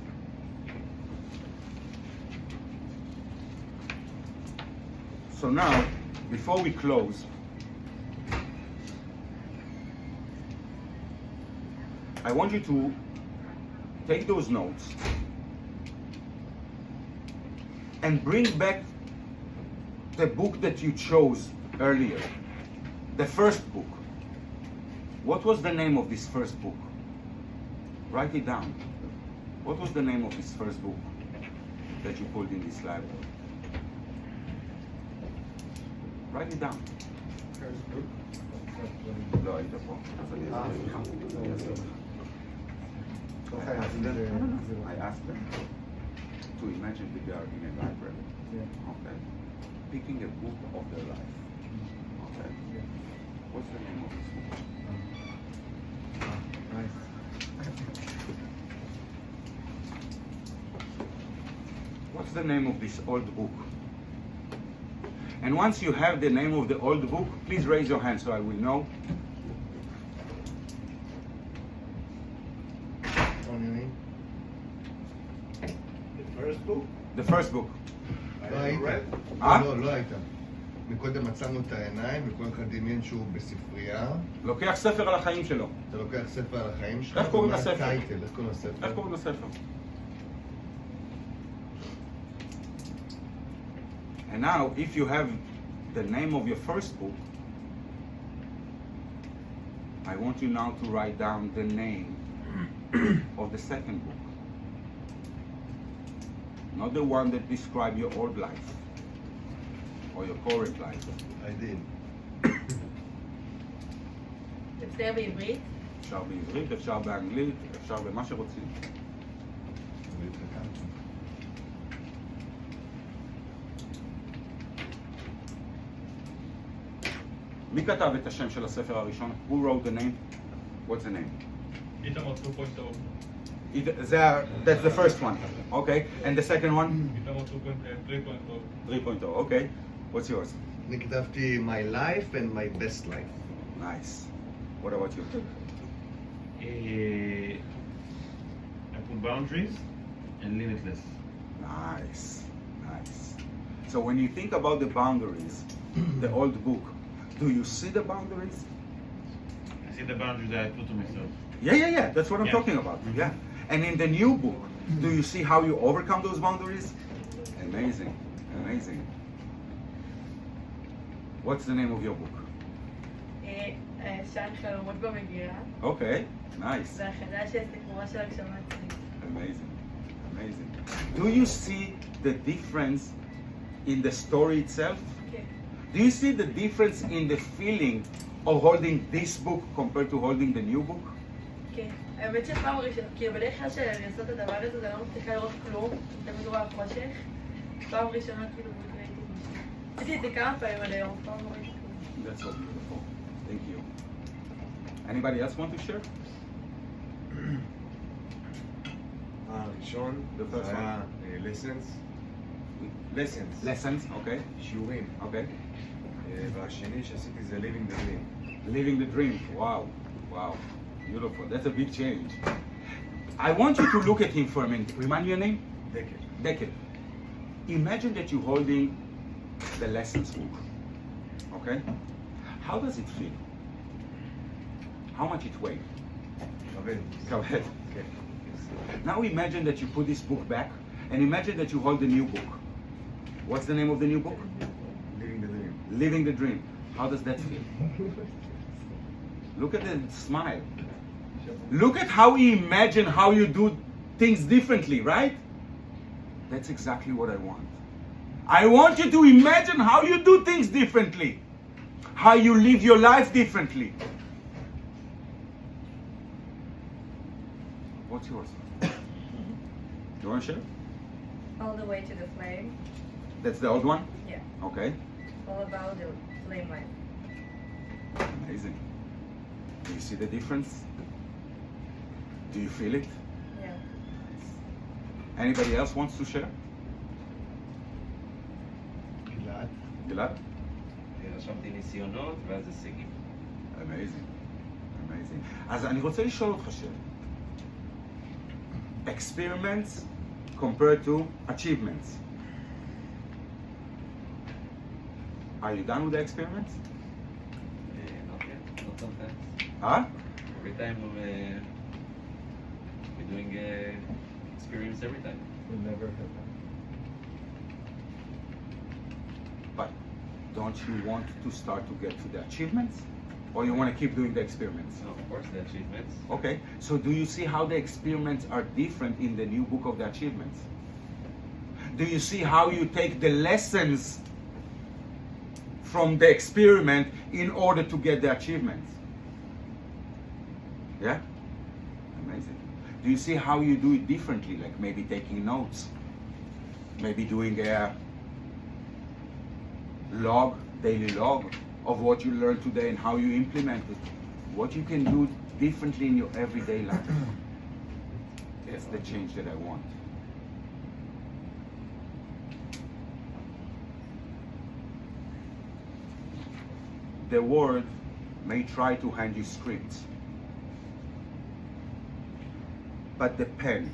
So now, before we close, I want you to take those notes and bring back the book that you chose earlier, the first book. What was the name of this first book? Write it down. What was the name of this first book that you pulled in this library? Write it down. First book. לא היית פה, אז אני אסביר לך. אני אסביר לך. I asked them to imagine they are in a library. Yeah. Okay. Picking a book of their life. Okay. Yeah. What's the name of this book? Nice. What's the name of this old book? And once you have the name of the old book, please raise your hand so I will know. The first book? The first book. I לא have היית. read. לא היית. מקודם מצאנו את העיניים, וכל אחד דמיין שהוא בספרייה. לוקח ספר על החיים שלו. אתה לוקח ספר על החיים שלך. איך קוראים ומה לספר? הטייטל? איך קוראים לספר? איך קוראים לספר? And now, if you have the name of your first book, I want you now to write down the name of the second book. Not the one that describes your old life or your current life. I did. מצטער בעברית? אפשר בעברית, אפשר באנגלית, אפשר במה שרוצים. והתחכמתי. מי כתב את השם של הספר הראשון? Who wrote the name? What's the name? Itamar 2.0. That's the first one. Okay. And the second one? Itamar 3.0. 3.0. Okay. What's yours? אני כתבתי My life and my best life. Nice. What about you? I put boundaries and limitless. Nice. Nice. So when you think about the boundaries, the old book, do you see the boundaries? I see the boundaries that I put to myself. Yeah. That's what I'm Yeah. talking about. Yeah. And in the new book, do you see how you overcome those boundaries? Amazing. Amazing. What's the name of your book? שעת חלומות במגירה. Okay. Nice. זה החדש של סיפורה של הגשמת עצמית. Amazing. Amazing. Do you see the difference in the story itself? כן. Do you see the difference in the feeling of holding this book compared to holding the new book? כן. האמת שפעם ראשונה, כאילו בדרך כלל שאני עושה את הדבר הזה, זה לא מצליחה לראות כלום, תמיד רואה חושך. פעם ראשונה כאילו ראיתי משהו. עשיתי את זה כמה פעמים עד היום, פעם לא ראיתי כלום. That's so beautiful. Thank you. Anybody else want to share? הראשון, The first זה היה lessons, Lessons, okay. שיעורים. Okay. והשני שעשיתי זה living the dream. Living the dream. Wow. Wow. Beautiful. That's a big change. I want you to look at him for a minute. Remind me your name? דקל. Dekel. Imagine that you're holding the lessons book. Okay? How does it feel? How much it weighs? כבד. Go ahead. כן. Now imagine that you put this book back and imagine that you hold the new book. What's the name of the new book? living the dream. Living the Dream. How does that feel? Look at the smile. Look at how he imagined how you do things differently, right? That's exactly what I want. I want you to imagine how you do things differently. How you live your life differently. What's yours? You want to share? All the way to the flame. That's the old one? Yeah. Okay. All about the flame life. Amazing. Do you see the difference? Do you feel it? Yeah. Anybody else wants to share? גלעד. Gilad? רשמתי ניסיונות ואז הישגים. Amazing. Amazing. אז אני רוצה לשאול אותך שאלה. Experiments compared to achievements. Are you done with the experiments? Not yet, not sometimes. Huh? Every time we're doing experience every time. Will never happen. But don't you want to start to get to the achievements? Or you want to keep doing the experiments? So of course the achievements. Okay, so do you see how the experiments are different in the new book of the achievements? Do you see how you take the lessons from the experiment in order to get the achievements? Yeah? Amazing. Do you see how you do it differently? Like maybe taking notes, maybe doing a log, daily log of what you learned today and how you implement it. What you can do differently in your everyday life. That's the change that I want. The world may try to hand you scripts, but the pen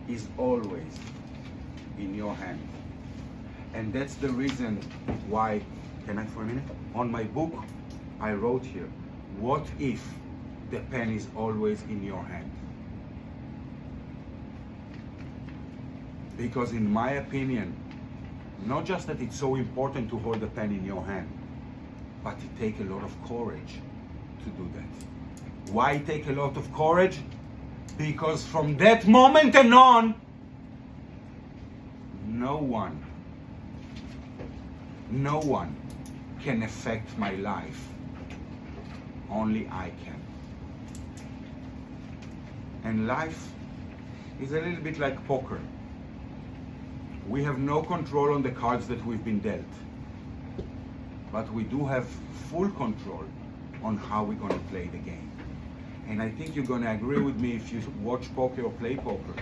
is always in your hand. And that's the reason why, can I for a minute? On my book, I wrote here, what if the pen is always in your hand? Because in my opinion, not just that it's so important to hold the pen in your hand, but it takes a lot of courage to do that. Why take a lot of courage? Because from that moment and on, no one can affect my life. Only I can. And life is a little bit like poker. We have no control on the cards that we've been dealt. But we do have full control on how we're going to play the game. And I think you're going to agree with me if you watch poker or play poker,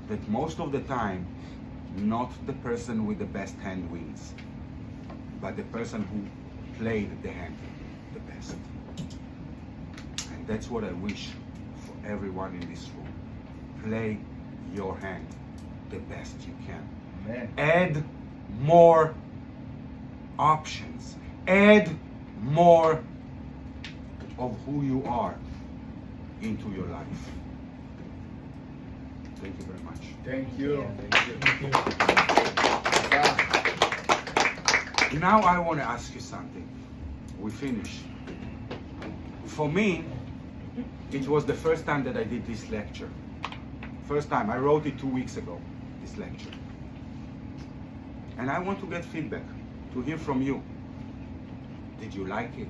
that most of the time, not the person with the best hand wins, but the person who played the hand the best. And that's what I wish for everyone in this room. Play your hand the best you can. Amen. Add more options. Add more of who you are into your life. Thank you very much. Thank you. Now I want to ask you something. We finish. For me, it was the first time that I did this lecture. First time. I wrote it 2 weeks ago, this lecture. And I want to get feedback, to hear from you. Did you like it?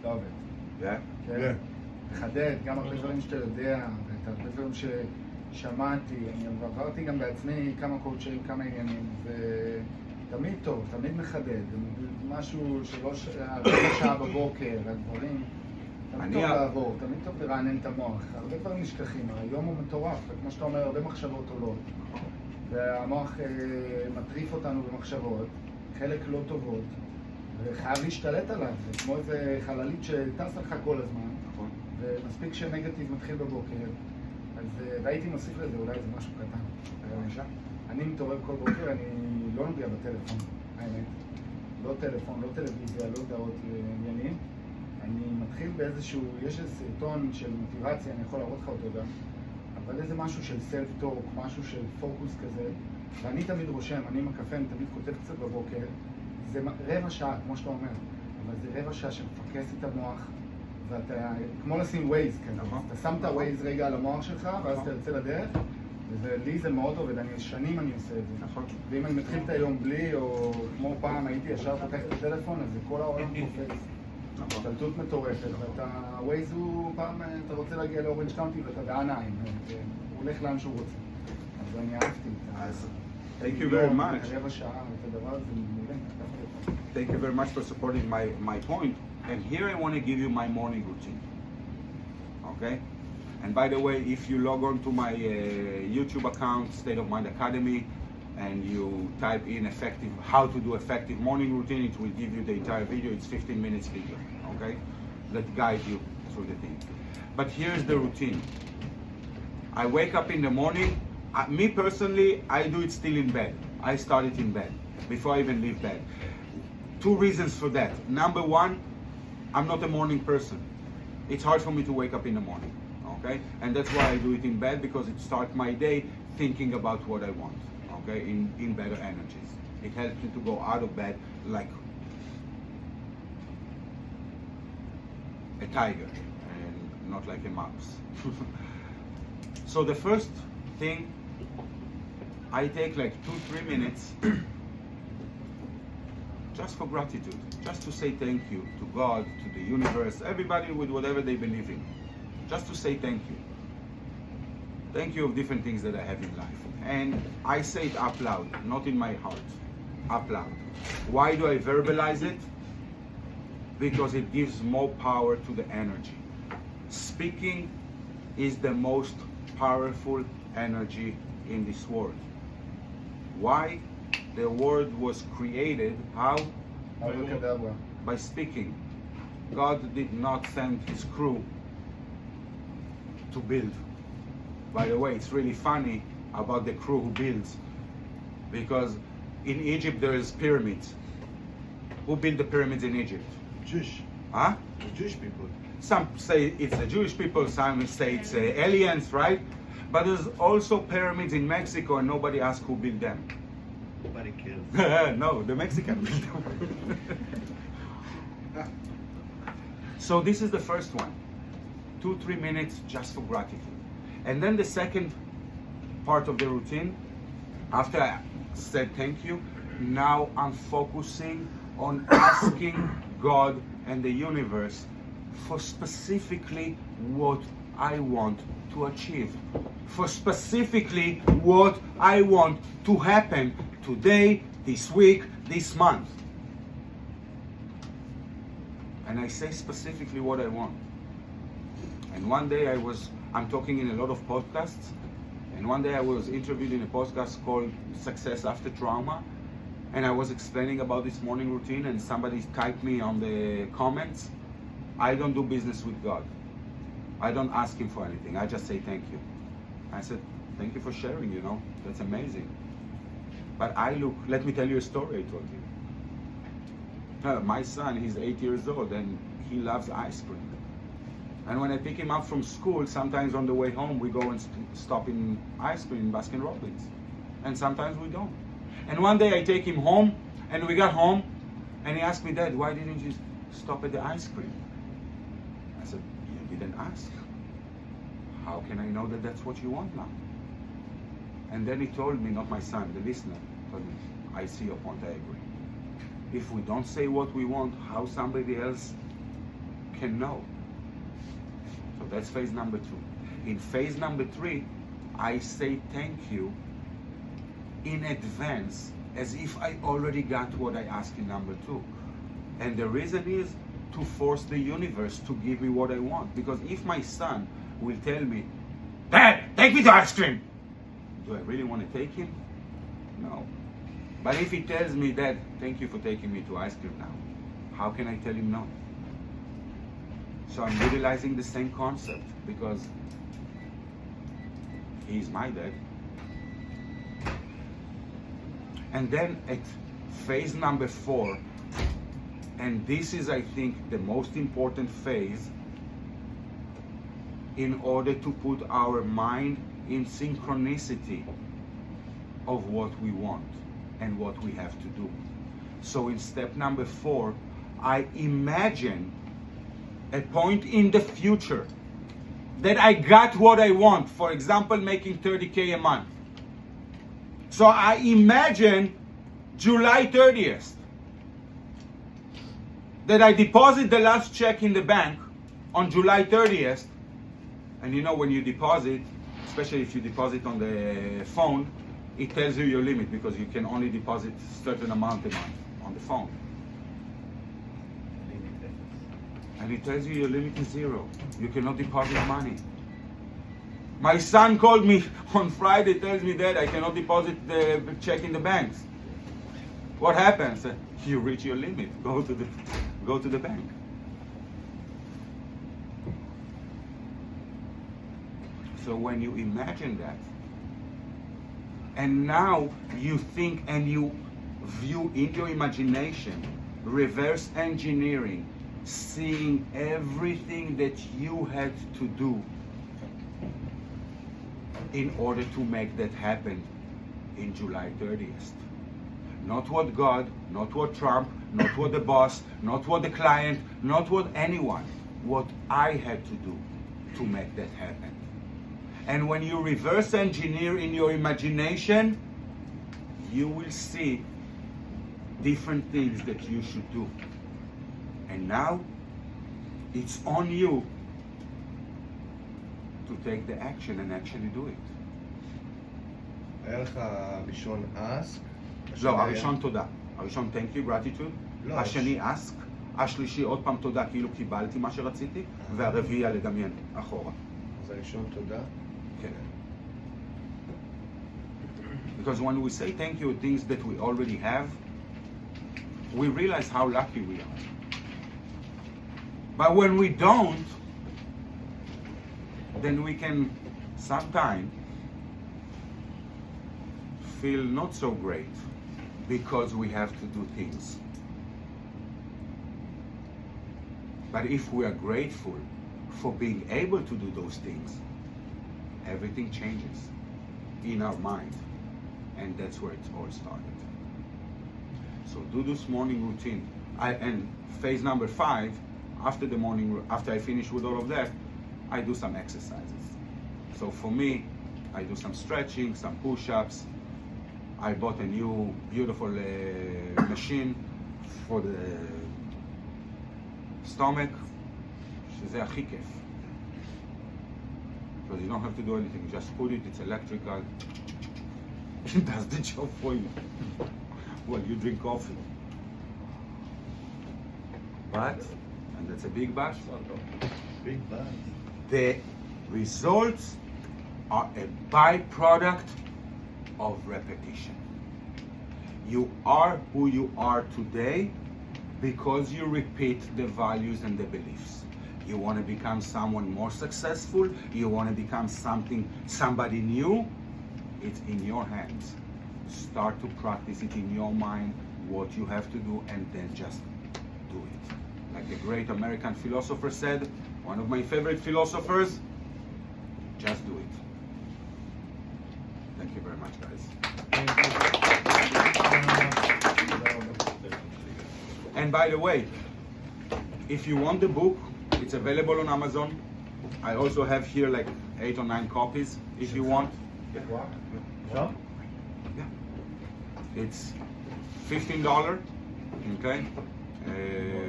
Love it. Yeah? Yeah. לחדד גם הרבה דברים שאתה יודע, ואת הרבה דברים ששמעתי. אני עברתי גם בעצמי כמה קואוצ'רים, כמה עניינים, ותמיד טוב, תמיד מחדד. משהו שלא רבע שעה בבוקר, הדברים, תמיד טוב לעבור, תמיד טוב לרענן את המוח. הרבה דברים נשכחים, היום הוא מטורף, וכמו שאתה אומר, הרבה מחשבות עולות. והמוח מטריף אותנו במחשבות, חלק לא טובות, וחייב להשתלט עליו, זה כמו איזה חללית שטס לך כל הזמן, ומספיק שנגטיב מתחיל בבוקר, אז והייתי מוסיף לזה, אולי זה משהו קטן. אני מתעורר כל בוקר, אני לא נוגע בטלפון, האמת. לא טלפון, לא טלוויזיה, לא דעות עניינים. אני מתחיל באיזשהו, יש איזה סרטון של מוטיבציה, אני יכול להראות לך אותו גם, אבל איזה משהו של סלף-טורק, משהו של פוקוס כזה, ואני תמיד רושם, אני עם הקפה, אני תמיד כותב קצת בבוקר, זה רבע שעה, כמו שאתה אומר, אבל זה רבע שעה שמפקס את המוח, ואתה, כמו לשים ווייז כזה, אתה שם את הווייז רגע על המוח שלך, ואז אתה יוצא לדרך, ולי זה מאוד עובד, שנים אני עושה את זה. ואם אני מתחיל את היום בלי, או כמו פעם הייתי ישר פותח את הטלפון, אז כל העולם קופץ. השתלטות מטורפת, ואתה, ווייז הוא פעם, אתה רוצה להגיע לאורנג' קאונטי ואתה בעיניים, הוא הולך לאן שהוא רוצה. אז אני אהבתי את זה. Thank you very much. רבע שעה, את הדבר הזה מעולה. Thank you very much for supporting my point. And here I want to give you my morning routine. Okay? And by the way, if you log on to my YouTube account, State of Mind Academy, and you type in how to do effective morning routine, it will give you the entire video. It's 15 minutes video, okay? That guide you through the thing. But here's the routine. I wake up in the morning. Me personally, I do it still in bed. I start it in bed before I even leave bed. Two reasons for that. Number one, I'm not a morning person. It's hard for me to wake up in the morning, okay? And that's why I do it in bed, because it starts my day thinking about what I want, okay? In better energies. It helps me to go out of bed like a tiger and not like a mouse. So the first thing, I take like 2-3 minutes just for gratitude, just to say thank you to God, to the universe, everybody with whatever they believe in. Just to say thank you. Thank you of different things that I have in life. And I say it up loud, not in my heart, up loud. Why do I verbalize it? Because it gives more power to the energy. Speaking is the most powerful energy in this world. Why? The world was created, how? By speaking. God did not send his crew to build. By the way, it's really funny about the crew who builds, because in Egypt there is pyramids. Who built the pyramids in Egypt? Jewish. Huh? The Jewish people. Some say it's the Jewish people, some say it's aliens, right? But there's also pyramids in Mexico and nobody asks who built them. Nobody cares. No, the Mexicans built them. So this is the first one. 2-3 minutes just for gratitude. And then the second part of the routine, after I said thank you, now I'm focusing on asking God and the universe for specifically what I want to achieve, for specifically what I want to happen today, this week, this month. And I say specifically what I want. And one day I'm talking in a lot of podcasts, and one day I was interviewed in a podcast called Success After Trauma, and I was explaining about this morning routine, and somebody typed me on the comments, I don't do business with God. I don't ask him for anything. I just say thank you. I said, thank you for sharing, that's amazing. But let me tell you a story I told you. My son, he's 8 years old and he loves ice cream. And when I pick him up from school, sometimes on the way home, we go and stop in ice cream in Baskin Robbins. And sometimes we don't. And one day I take him home, and we got home, and he asked me, Dad, why didn't you stop at the ice cream? I said, you didn't ask. How can I know that that's what you want now? And then he told me, not my son, the listener, told me, I see your point, I agree. If we don't say what we want, how somebody else can know? So that's phase number 2. In phase number 3, I say thank you in advance as if I already got what I asked in number 2. And the reason is to force the universe to give me what I want. Because if my son will tell me, Dad, take me to ice cream, do I really want to take him? No. But if he tells me, Dad, thank you for taking me to ice cream now, how can I tell him no? So I'm utilizing the same concept because he's my dad. And then at phase number 4, and this is, I think, the most important phase in order to put our mind in synchronicity of what we want and what we have to do. So in step number 4, I imagine a point in the future that I got what I want. For example, making 30K a month. So I imagine July 30th that I deposit the last check in the bank on July 30th. And you know, when you deposit, especially if you deposit on the phone, it tells you your limit because you can only deposit a certain amount a month on the phone. And it tells you your limit is 0. You cannot deposit money. My son called me on Friday, tells me that I cannot deposit the check in the banks. What happens? You reach your limit. Go to the bank. So when you imagine that, and now you think and you view in your imagination, reverse engineering, seeing everything that you had to do in order to make that happen in July 30th. Not what God, not what Trump, not what the boss, not what the client, not what anyone, what I had to do to make that happen. And when you reverse engineer in your imagination, you will see different things that you should do. And now, it's on you to take the action and actually do it. היה לך ראשון ask. לא, הראשון תודה. הראשון thank you, gratitude. לא, השני ask. השלישי עוד פעם תודה, כאילו קיבלתי מה שרציתי. והרביעי לדמיין אחורה. אז הראשון תודה. כן. Because when we say thank you, things that we already have, we realize how lucky we are. But when we don't, then we can sometimes feel not so great because we have to do things. But if we are grateful for being able to do those things, everything changes in our mind. And that's where it all started. So do this morning routine. And phase number 5, after I finish with all of that, I do some exercises. So for me, I do some stretching, some push-ups. I bought a new beautiful machine for the stomach, שזה הכי כיף. Because you don't have to do anything, you just put it, it's electrical. It does the job for you. Well, you drink coffee. But, and that's a big but, Big bad. the results are a byproduct of repetition. You are who you are today because you repeat the values and the beliefs. You want to become someone more successful, you want to become somebody new, it's in your hands. Start to practice it in your mind, what you have to do, and then just do it. Like the great American philosopher said, one of my favorite philosophers, just do it. Thank you very much, guys. And by the way, if you want the book, it's available on Amazon. I also have here like 8 or 9 copies if you want. אפשר? Yeah. It's $15, okay?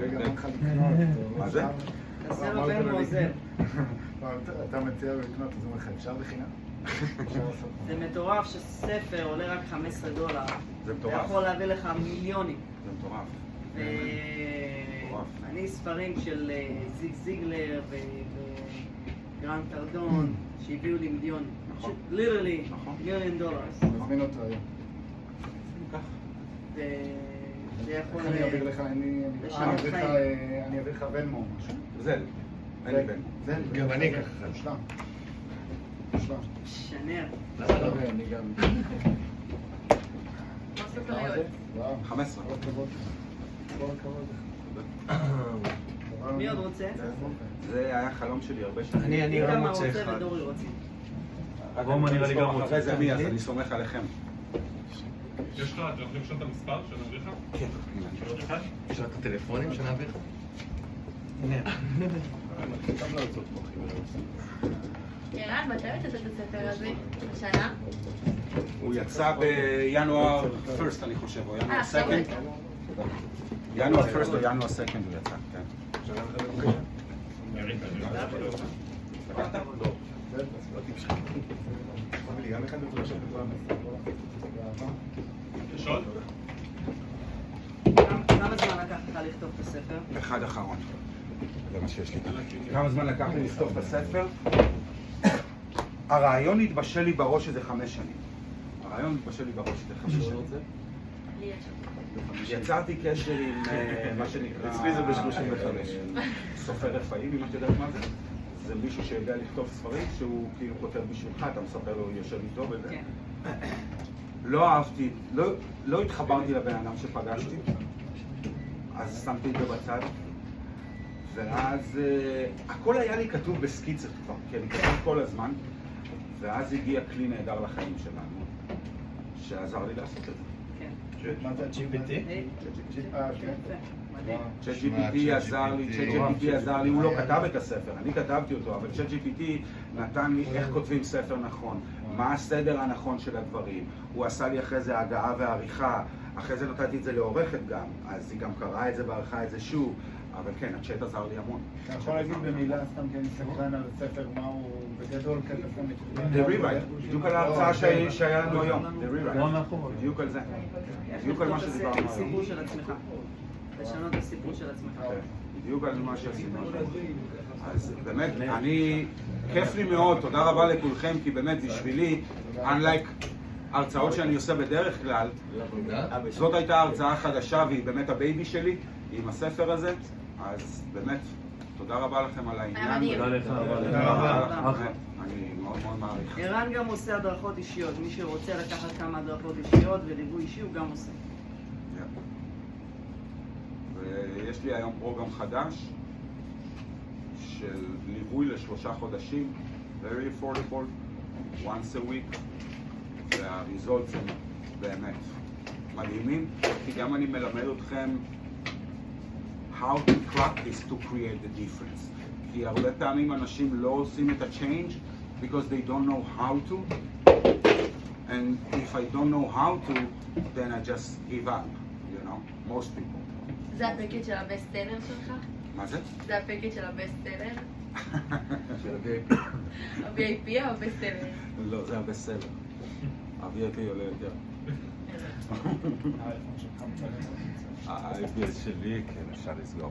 רגע, that- לא התחלתי לקנות. מה זה? תעשה לו בן ועוזר. אתה מציע לו לקנות, אז הוא אומר לך, אפשר בחינם? אפשר לעשות זה מטורף שספר עולה רק $15. זה מטורף. זה יכול להביא לך מיליונים. זה מטורף. ואני ספרים של זיג זיגלר וגרנט קרדון שהביאו לי מיליונים. נכון. ליטרלי נכון. $1,000,000. מזמין אותו היום. וזה יכול... איך אני אעביר לך, אני אעביר לך ונמו או משהו. זל. אין לי בן. זל. גם אני אקח אחד. מושלם. מושלם. שנר. אני גם... לא סוכריות. וואו. 15. כל הכבוד. כל הכבוד. מי עוד רוצה? זה היה חלום שלי הרבה שנים. אני גם כמה רוצה רוצה אחד. ודורי רוצה. רומן נראה לי גם רוצה. אחרי זה אני, אז אני סומך עליכם. יש לך, אתה יכול לרשום את המספר שנביא לך? כן. הנה. אחד? יש לך את הטלפונים שנעביר לך? גם לא יוצאות פה ערן, מתי יוצאת את הספר הזה? השנה? הוא יצא בינואר 1st אני חושב, או ינואר 2nd. ינואר 1st או ינואר 2nd הוא יצא, כן. גם אחד מפרשת יש עוד? כמה זמן לקח לך לכתוב את הספר? אחד אחרון. זה מה שיש לי. כמה זמן לקח לי לכתוב את הספר? הרעיון התבשל לי בראש איזה 5 שנים. הרעיון התבשל לי בראש איזה 5 שנים. לי יש. יצרתי קשר עם מה שנקרא... אצלי זה ב-35. סופר רפאים, אם את יודעת מה זה. זה מישהו שיודע לכתוב ספרים, שהוא כאילו כותב בשבילך, אתה מספר לו, יושב איתו וזה. כן. לא אהבתי, לא התחברתי לבן אדם שפגשתי, אז שמתי את זה בצד. ואז הכל היה לי כתוב בסקיצות כבר, כי אני כתוב כל הזמן. ואז הגיע כלי נהדר לחיים שלנו, שעזר לי לעשות את זה. כן. מה זה GPT? מדהים. ChatGPT עזר לי, הוא לא כתב את הספר, אני כתבתי אותו, אבל ChatGPT נתן לי איך כותבים ספר נכון, מה הסדר הנכון של הדברים, הוא עשה לי אחרי זה הגעה ועריכה, אחרי זה נתתי את זה לעורכת גם, אז היא גם קראה את זה וערכה את זה שוב, אבל כן, הצ'אט עזר לי המון. אתה יכול להגיד במילה סתם כן סקרן על הספר, מה הוא בגדול כתב The Rewrite, בדיוק על ההרצאה שהיה לנו היום, The Rewrite, בדיוק על זה, בדיוק על מה שדיברנו היום. הסיפור של עצמך. לשנות את הסיפור של עצמך. בדיוק על מה שעשינו. אז באמת, כיף לי מאוד, תודה רבה לכולכם, כי באמת בשבילי, unlike הרצאות שאני עושה בדרך כלל, זאת הייתה הרצאה חדשה והיא באמת הבייבי שלי, עם הספר הזה, אז באמת, תודה רבה לכם על העניין. תודה לך. אני מאוד מאוד מעריך. ערן גם עושה הדרכות אישיות, מי שרוצה לקחת כמה הדרכות אישיות וליווי אישי הוא גם עושה. ויש לי היום פרוגרם חדש של ליווי ל3 חודשים, very affordable, once a week, והריזולטס הם באמת מדהימים, כי גם אני מלמד אתכם how to practice to create the difference. כי הרבה פעמים אנשים לא עושים את ה-change because they don't know how to, and if I don't know how to, then I just give up, you know, most people. זה הפקט של הבסט-סלר שלך? מה זה? זה הפקט של הבסט-סלר? של ה-VIP. ה-VIP או הבסט-סלר? לא, זה הבסט-סלר. ה-VIP עולה יותר. ה-IP שלי, כן, אפשר לסגור.